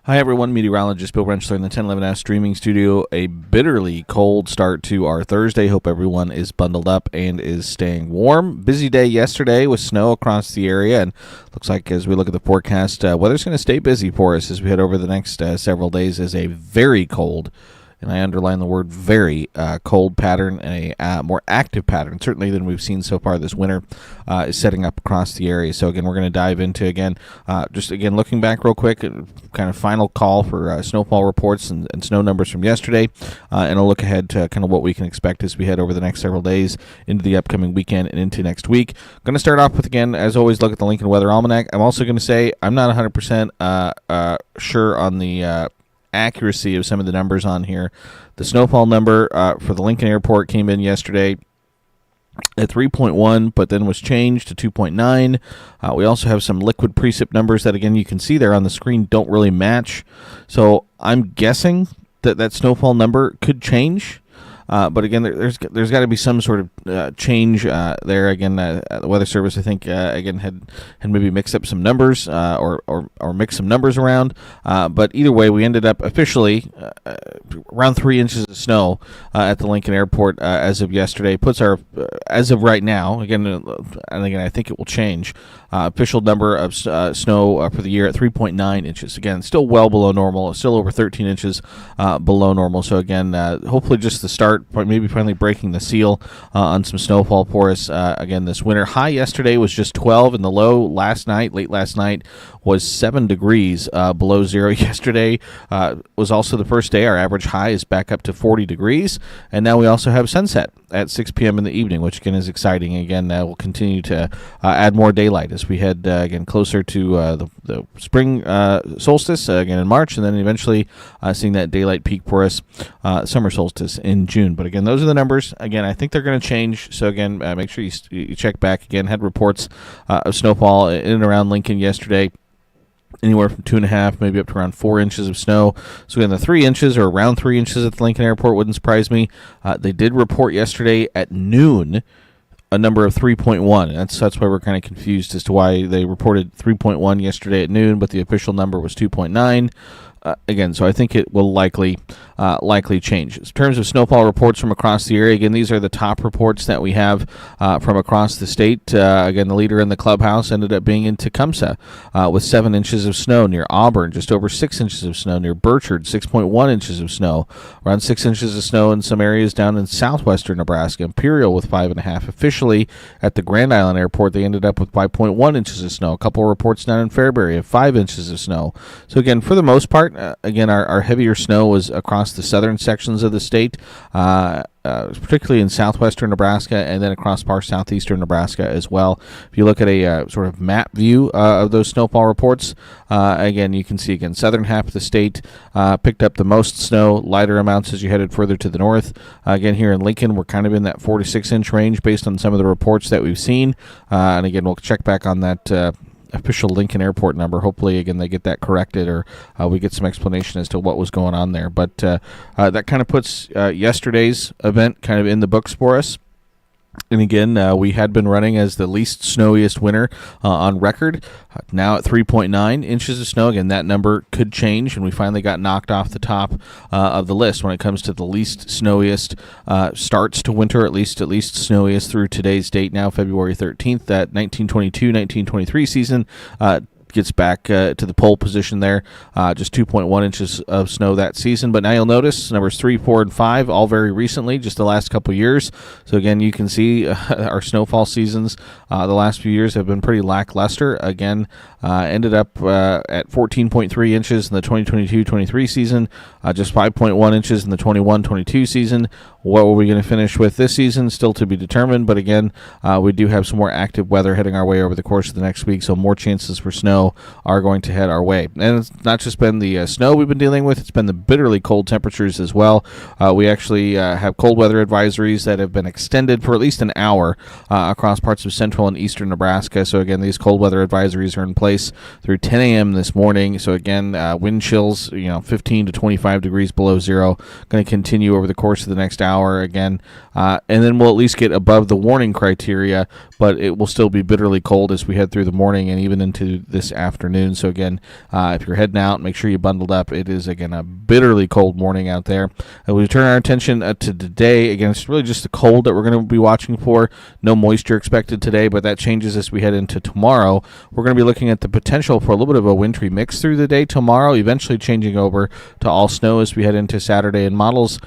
Hi, everyone. Meteorologist Bill Rentschler in the 1011 streaming studio. A bitterly cold start to our Thursday. Hope everyone is bundled up and is staying warm. Busy day yesterday with snow across the area, and looks like as we look at the forecast, weather's going to stay busy for us as we head over the next several days as a very cold, and I underline the word very, cold pattern and a more active pattern, certainly than we've seen so far this winter, is setting up across the area. So, again, we're going to dive into, looking back real quick, kind of final call for snowfall reports and snow numbers from yesterday, and a look ahead to kind of what we can expect as we head over the next several days into the upcoming weekend and into next week. I'm going to start off with, again, as always, look at the Lincoln Weather Almanac. I'm also going to say I'm not 100% sure on the accuracy of some of the numbers on here. The snowfall number for the Lincoln Airport came in yesterday at 3.1, but then was changed to 2.9. We also have some liquid precip numbers that, again, you can see there on the screen don't really match. So I'm guessing that snowfall number could change. But again, there's got to be some sort of change there. Again, the Weather Service, I think, had maybe mixed up some numbers or mixed some numbers around. But either way, we ended up officially around 3 inches of snow at the Lincoln Airport as of yesterday. Puts our as of right now, again, I think it will change. Official number of snow for the year at 3.9 inches. Again, still well below normal. Still over 13 inches below normal. So again, hopefully just the start. Maybe finally breaking the seal on some snowfall for us again this winter. High yesterday was just 12, and the low late last night, was 7 degrees below zero. Yesterday was also the first day. Our average high is back up to 40 degrees, and now we also have sunset at 6 p.m. in the evening, which again is exciting. Again, we'll continue to add more daylight as we head again closer to the spring solstice again in March, and then eventually seeing that daylight peak for us summer solstice in June. But again, those are the numbers. Again, I think they're going to change. So again, make sure you check back. Again, had reports of snowfall in and around Lincoln yesterday. Anywhere from 2.5, maybe up to around 4 inches of snow. So again, the 3 inches or around 3 inches at the Lincoln Airport wouldn't surprise me. They did report yesterday at noon a number of 3.1. That's why we're kind of confused as to why they reported 3.1 yesterday at noon, but the official number was 2.9. Again, so I think it will likely change. In terms of snowfall reports from across the area, again, these are the top reports that we have from across the state. Again, the leader in the clubhouse ended up being in Tecumseh with 7 inches of snow, near Auburn, just over 6 inches of snow, near Burchard, 6.1 inches of snow, around 6 inches of snow in some areas down in southwestern Nebraska. Imperial with 5.5. Officially at the Grand Island Airport, they ended up with 5.1 inches of snow. A couple of reports down in Fairbury of 5 inches of snow. So again, for the most part, again, our heavier snow was across the southern sections of the state, particularly in southwestern Nebraska, and then across far southeastern Nebraska as well. If you look at a sort of map view of those snowfall reports, again, you can see, again, southern half of the state picked up the most snow, lighter amounts as you headed further to the north. Again, here in Lincoln, we're kind of in that 4 to 6 inch range based on some of the reports that we've seen. And again, we'll check back on that official Lincoln Airport number. Hopefully, again, they get that corrected, or we get some explanation as to what was going on there. But that kind of puts yesterday's event kind of in the books for us. And again, we had been running as the least snowiest winter on record. Now at 3.9 inches of snow. Again, that number could change, and we finally got knocked off the top of the list when it comes to the least snowiest starts to winter, at least snowiest through today's date now, February 13th. That 1922-1923 season gets back to the pole position there, just 2.1 inches of snow that season. But now you'll notice numbers 3, 4, and 5, all very recently, just the last couple years. So again, you can see our snowfall seasons the last few years have been pretty lackluster. Again, ended up at 14.3 inches in the 2022-23 season, just 5.1 inches in the 21-22 season. What were we going to finish with this season? Still to be determined. But again, we do have some more active weather heading our way over the course of the next week, so more chances for snow are going to head our way. And it's not just been the snow we've been dealing with, it's been the bitterly cold temperatures as well. We actually have cold weather advisories that have been extended for at least an hour across parts of central and eastern Nebraska. So again, these cold weather advisories are in place through 10 a.m. this morning. So again, wind chills, 15 to 25 degrees below zero, going to continue over the course of the next hour shower again, and then we'll at least get above the warning criteria, but it will still be bitterly cold as we head through the morning and even into this afternoon. So again, if you're heading out, make sure you bundled up. It is, again, a bitterly cold morning out there. We turn our attention to today. Again, it's really just the cold that we're going to be watching for. No moisture expected today, but that changes as we head into tomorrow. We're going to be looking at the potential for a little bit of a wintry mix through the day tomorrow, eventually changing over to all snow as we head into Saturday, and models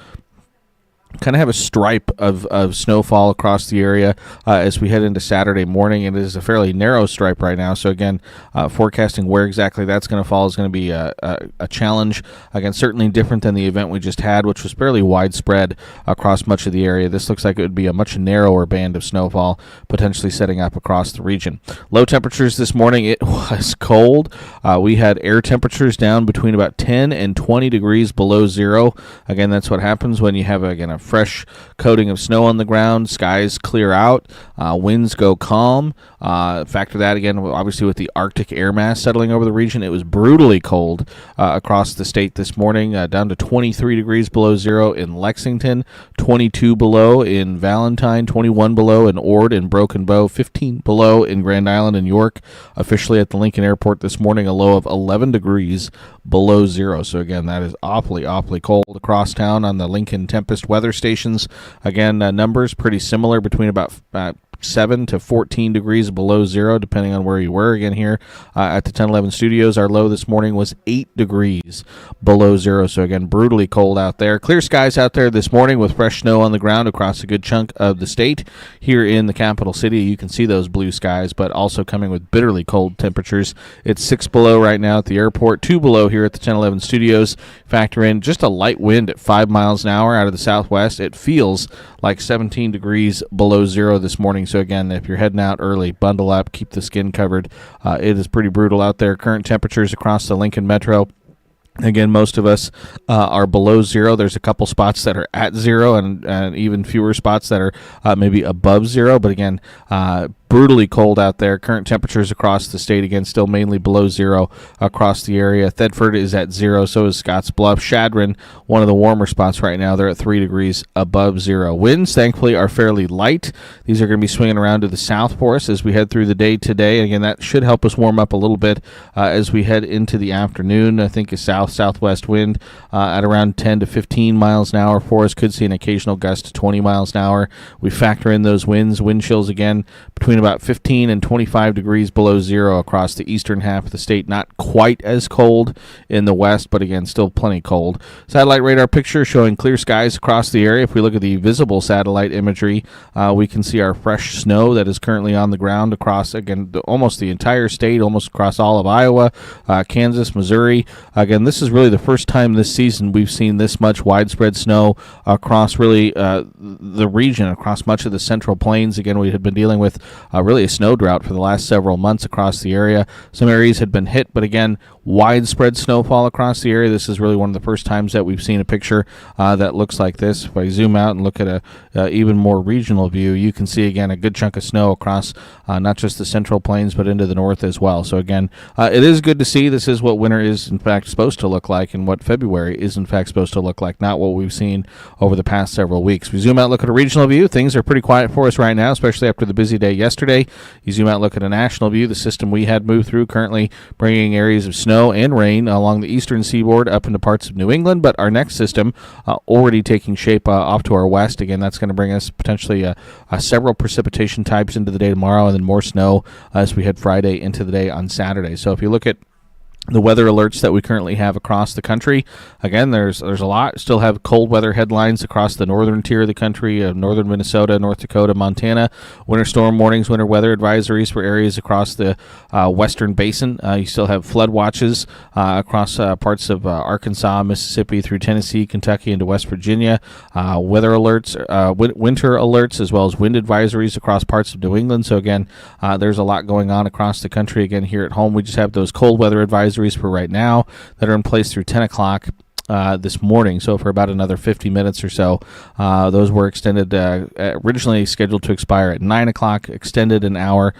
kind of have a stripe of snowfall across the area as we head into Saturday morning. It is a fairly narrow stripe right now, so again, forecasting where exactly that's going to fall is going to be a challenge. Again, certainly different than the event we just had, which was fairly widespread across much of the area. This looks like it would be a much narrower band of snowfall potentially setting up across the region. Low temperatures this morning, it was cold. We had air temperatures down between about 10 and 20 degrees below zero. Again, that's what happens when you have, again, a fresh coating of snow on the ground. Skies clear out, winds go calm. Factor that again, obviously, with the Arctic air mass settling over the region. It was brutally cold across the state this morning, down to 23 degrees below zero in Lexington, 22 below in Valentine, 21 below in Ord and Broken Bow, 15 below in Grand Island and York. Officially at the Lincoln Airport this morning, a low of 11 degrees below zero. So again, that is awfully cold across town on the Lincoln Tempest weather stations. Again, numbers pretty similar between about 7 to 14 degrees below zero, depending on where you were. Again, here at the 1011 studios, our low this morning was 8 degrees below zero. So again, brutally cold out there. Clear skies out there this morning with fresh snow on the ground across a good chunk of the state. Here in the capital city, you can see those blue skies, but also coming with bitterly cold temperatures. It's 6 below right now at the airport, 2 below here at the 1011 studios. Factor in just a light wind at 5 miles an hour out of the southwest. It feels like 17 degrees below zero this morning. So again, if you're heading out early, bundle up, keep the skin covered. It is pretty brutal out there. Current temperatures across the Lincoln Metro, again, most of us are below zero. There's a couple spots that are at zero, and even fewer spots that are maybe above zero. But again, brutally cold out there. Current temperatures across the state, again, still mainly below zero across the area. Thedford is at zero, so is Scotts Bluff. Chadron, one of the warmer spots right now, they're at 3 degrees above zero. Winds, thankfully, are fairly light. These are going to be swinging around to the south for us as we head through the day today. Again, that should help us warm up a little bit as we head into the afternoon. I think a southwest wind at around 10 to 15 miles an hour for us. Could see an occasional gust to 20 miles an hour. We factor in those winds, wind chills again between about 15 and 25 degrees below zero across the eastern half of the state. Not quite as cold in the west, but again, still plenty cold. Satellite radar picture showing clear skies across the area. If we look at the visible satellite imagery, we can see our fresh snow that is currently on the ground across, again, almost the entire state, almost across all of Iowa, Kansas, Missouri. Again, this is really the first time this season we've seen this much widespread snow across really the region, across much of the Central Plains. Again, we had been dealing with really a snow drought for the last several months across the area. Some areas had been hit, but again, widespread snowfall across the area. This is really one of the first times that we've seen a picture that looks like this. If I zoom out and look at a even more regional view, you can see again a good chunk of snow across not just the Central Plains but into the north as well. So again, it is good to see. This is what winter is in fact supposed to look like, and what February is in fact supposed to look like, not what we've seen over the past several weeks. We zoom out, look at a regional view. Things are pretty quiet for us right now, especially after the busy day yesterday. You zoom out, look at a national view. The system we had moved through currently bringing areas of snow and rain along the eastern seaboard up into parts of New England, but our next system already taking shape off to our west. Again, that's going to bring us potentially several precipitation types into the day tomorrow, and then more snow as we head Friday into the day on Saturday. So if you look at the weather alerts that we currently have across the country, again, there's a lot. Still have cold weather headlines across the northern tier of the country, northern Minnesota, North Dakota, Montana. Winter storm warnings, winter weather advisories for areas across the western basin. You still have flood watches across parts of Arkansas, Mississippi, through Tennessee, Kentucky, into West Virginia. Weather alerts, winter alerts, as well as wind advisories across parts of New England. So again, there's a lot going on across the country. Again, here at home, we just have those cold weather advisories for right now that are in place through 10 o'clock this morning. So for about another 50 minutes or so, those were extended, originally scheduled to expire at 9 o'clock, extended an hour.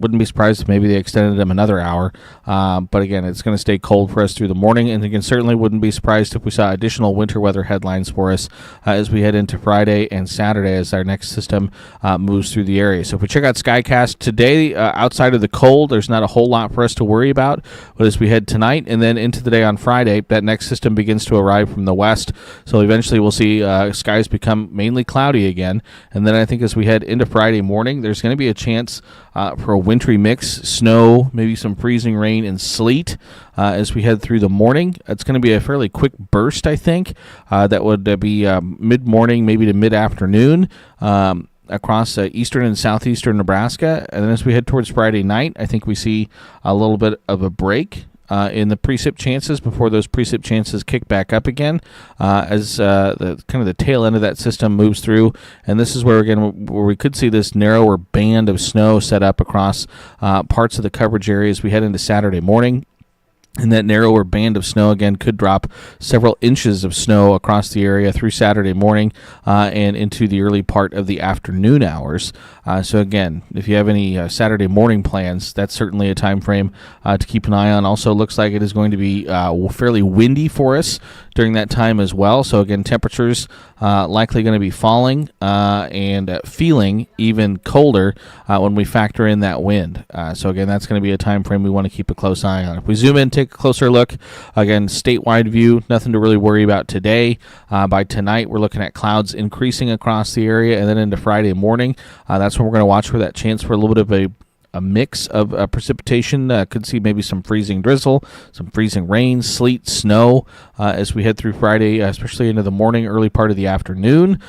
Wouldn't be surprised if maybe they extended them another hour. But again, it's going to stay cold for us through the morning. And again, certainly wouldn't be surprised if we saw additional winter weather headlines for us as we head into Friday and Saturday as our next system moves through the area. So if we check out Skycast today, outside of the cold, there's not a whole lot for us to worry about. But as we head tonight and then into the day on Friday, that next system begins to arrive from the west. So eventually we'll see skies become mainly cloudy again. And then I think as we head into Friday morning, there's going to be a chance for a wintry mix, snow, maybe some freezing rain and sleet as we head through the morning. It's going to be a fairly quick burst, I think. That would be mid-morning, maybe to mid-afternoon across eastern and southeastern Nebraska. And then as we head towards Friday night, I think we see a little bit of a break in the precip chances before those precip chances kick back up again as the kind of the tail end of that system moves through. And this is where we could see this narrower band of snow set up across parts of the coverage area as we head into Saturday morning. And that narrower band of snow, again, could drop several inches of snow across the area through Saturday morning and into the early part of the afternoon hours. So, again, if you have any Saturday morning plans, that's certainly a time frame to keep an eye on. Also, looks like it is going to be fairly windy for us during that time as well. So, again, temperatures likely going to be falling and feeling even colder when we factor in that wind. So, again, that's going to be a time frame we want to keep a close eye on. If we zoom in, take a closer look. Again, statewide view, nothing to really worry about today. By tonight, we're looking at clouds increasing across the area, and then into Friday morning, that's when we're going to watch for that chance for a little bit of a mix of precipitation. Could see maybe some freezing drizzle, some freezing rain, sleet, snow as we head through Friday, especially into the morning, early part of the afternoon.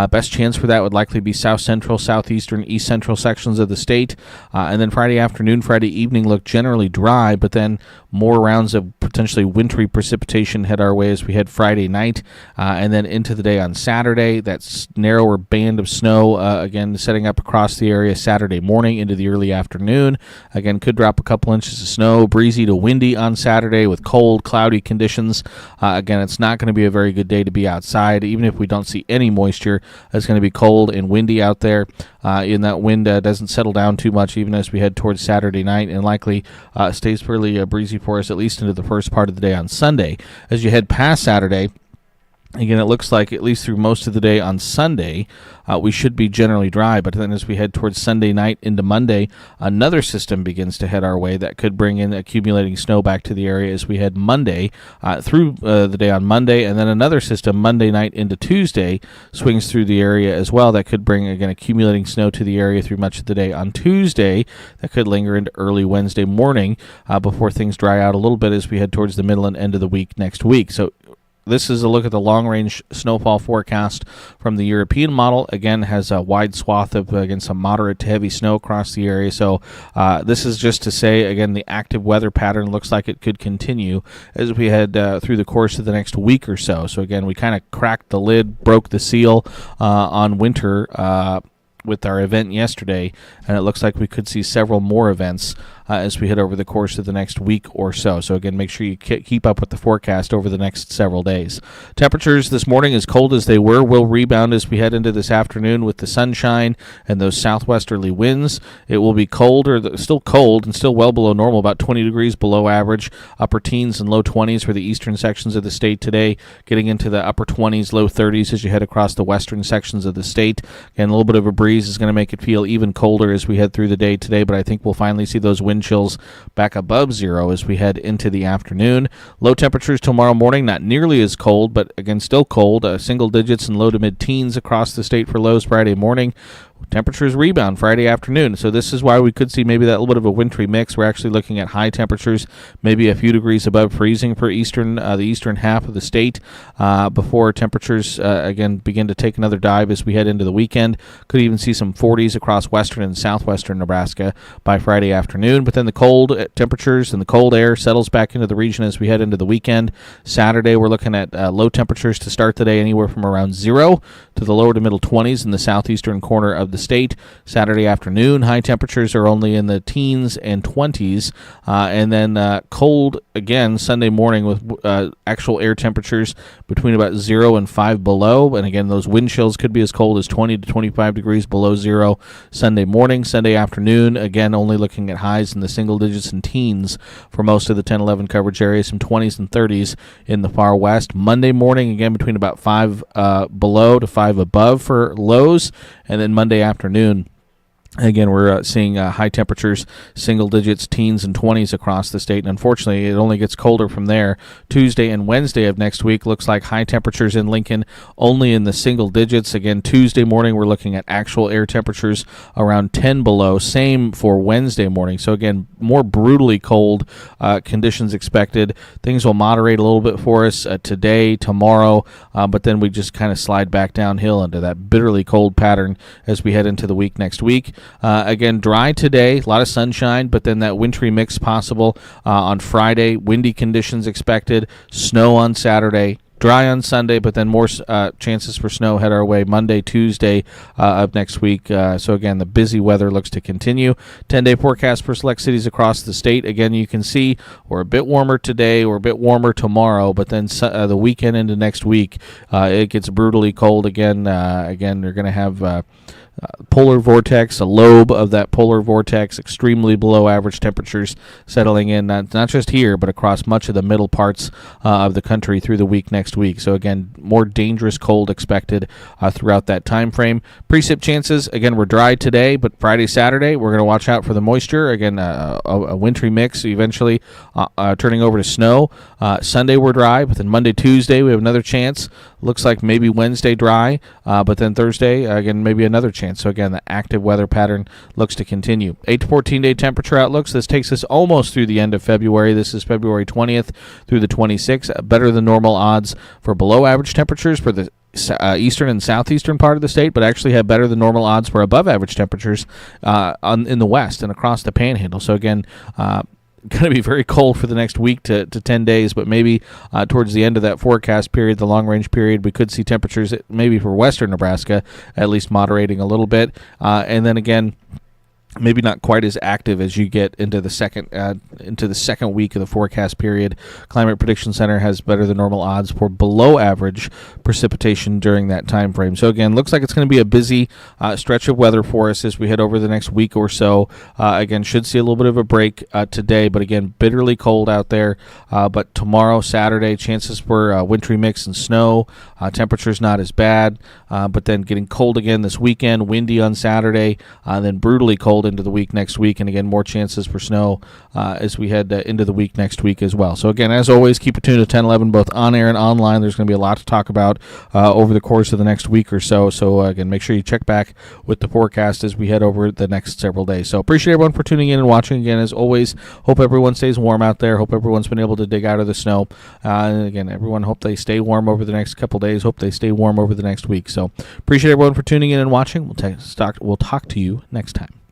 Best chance for that would likely be south central, southeastern, east central sections of the state. And then Friday afternoon, Friday evening look generally dry, but then more rounds of potentially wintry precipitation head our way as we head Friday night and then into the day on Saturday. That narrower band of snow, again, setting up across the area Saturday morning into the early afternoon. Again, could drop a couple inches of snow, breezy to windy on Saturday with cold, cloudy conditions. Again, it's not going to be a very good day to be outside. Even if we don't see any moisture, it's going to be cold and windy out there. In that wind doesn't settle down too much even as we head towards Saturday night, and likely stays fairly breezy for us at least into the first part of the day on Sunday. As you head past Saturday, again, it looks like at least through most of the day on Sunday, we should be generally dry. But then as we head towards Sunday night into Monday, another system begins to head our way that could bring in accumulating snow back to the area as we head Monday through the day on Monday. And then another system Monday night into Tuesday swings through the area as well. That could bring, again, accumulating snow to the area through much of the day on Tuesday. That could linger into early Wednesday morning before things dry out a little bit as we head towards the middle and end of the week next week. So this is a look at the long-range snowfall forecast from the European model. Again, has a wide swath of, again, some moderate to heavy snow across the area. So this is just to say, again, the active weather pattern looks like it could continue as we head through the course of the next week or so. So, again, we kind of cracked the lid, broke the seal on winter with our event yesterday, and it looks like we could see several more events as we head over the course of the next week or so. So again, make sure you keep up with the forecast over the next several days. Temperatures this morning, as cold as they were, will rebound as we head into this afternoon with the sunshine and those southwesterly winds. It will be colder, still cold and still well below normal, about 20 degrees below average, upper teens and low 20s for the eastern sections of the state today, getting into the upper 20s, low 30s as you head across the western sections of the state. Again, a little bit of a breeze is going to make it feel even colder as we head through the day today, but I think we'll finally see those wind chills back above zero as we head into the afternoon. Low temperatures tomorrow morning, not nearly as cold, but again, still cold, single digits and low to mid-teens across the state for lows Friday morning. Temperatures rebound Friday afternoon, so this is why we could see maybe that little bit of a wintry mix. We're actually looking at high temperatures, maybe a few degrees above freezing for the eastern half of the state before temperatures again begin to take another dive as we head into the weekend. Could even see some 40s across western and southwestern Nebraska by Friday afternoon, but then the cold temperatures and the cold air settles back into the region as we head into the weekend. Saturday, we're looking at low temperatures to start the day, anywhere from around 0 to the lower to middle 20s in the southeastern corner of of the state. Saturday afternoon, high temperatures are only in the teens and 20s. And then cold again Sunday morning with actual air temperatures between about 0 and 5 below. And again, those wind chills could be as cold as 20 to 25 degrees below zero Sunday morning. Sunday afternoon, again, only looking at highs in the single digits and teens for most of the 10-11 coverage areas, some 20s and 30s in the far west. Monday morning, again, between about 5 below to 5 above for lows. And then Monday afternoon, again, we're seeing high temperatures, single digits, teens, and 20s across the state. And unfortunately, it only gets colder from there. Tuesday and Wednesday of next week looks like high temperatures in Lincoln only in the single digits. Again, Tuesday morning, we're looking at actual air temperatures around 10 below. Same for Wednesday morning. So again, more brutally cold conditions expected. Things will moderate a little bit for us today, tomorrow, but then we just kind of slide back downhill into that bitterly cold pattern as we head into the week next week. Again, dry today, a lot of sunshine, but then that wintry mix possible on Friday. Windy conditions expected. Snow on Saturday. Dry on Sunday, but then more chances for snow head our way Monday, Tuesday of next week. So again, the busy weather looks to continue. 10-day forecast for select cities across the state. Again, you can see we're a bit warmer today or a bit warmer tomorrow, but then the weekend into next week, it gets brutally cold again. Again, you're going to have polar vortex, a lobe of that polar vortex, extremely below average temperatures settling in, not just here, but across much of the middle parts of the country through the week next week. So again, more dangerous cold expected throughout that time frame. Precip chances, again, we're dry today, but Friday, Saturday, we're going to watch out for the moisture. Again, a wintry mix eventually turning over to snow. Sunday, we're dry, but then Monday, Tuesday, we have another chance. Looks like maybe Wednesday dry, but then Thursday, again, maybe another chance. So again, the active weather pattern looks to continue. 8 to 14-day temperature outlooks. This takes us almost through the end of February. This is February 20th through the 26th. Better than normal odds for below average temperatures for the eastern and southeastern part of the state, but actually have better than normal odds for above average temperatures in the west and across the panhandle. So again, going to be very cold for the next week to 10 days, but maybe towards the end of that forecast period, the long-range period, we could see temperatures maybe for western Nebraska at least moderating a little bit. And then again, maybe not quite as active as you get into the second week of the forecast period. Climate Prediction Center has better than normal odds for below average precipitation during that time frame. So again, looks like it's going to be a busy stretch of weather for us as we head over the next week or so. Again, should see a little bit of a break today, but again, bitterly cold out there. But tomorrow, Saturday, chances for wintry mix and snow. Temperatures not as bad, but then getting cold again this weekend. Windy on Saturday, then brutally cold into the week next week, and again, more chances for snow as we head into the week next week as well. So again, as always, keep it tuned to 1011 both on air and online. There's going to be a lot to talk about over the course of the next week or so. So again, make sure you check back with the forecast as we head over the next several days. So appreciate everyone for tuning in and watching again. As always, hope everyone stays warm out there. Hope everyone's been able to dig out of the snow. And again, everyone, hope they stay warm over the next couple days. Hope they stay warm over the next week. So appreciate everyone for tuning in and watching. We'll talk to you next time.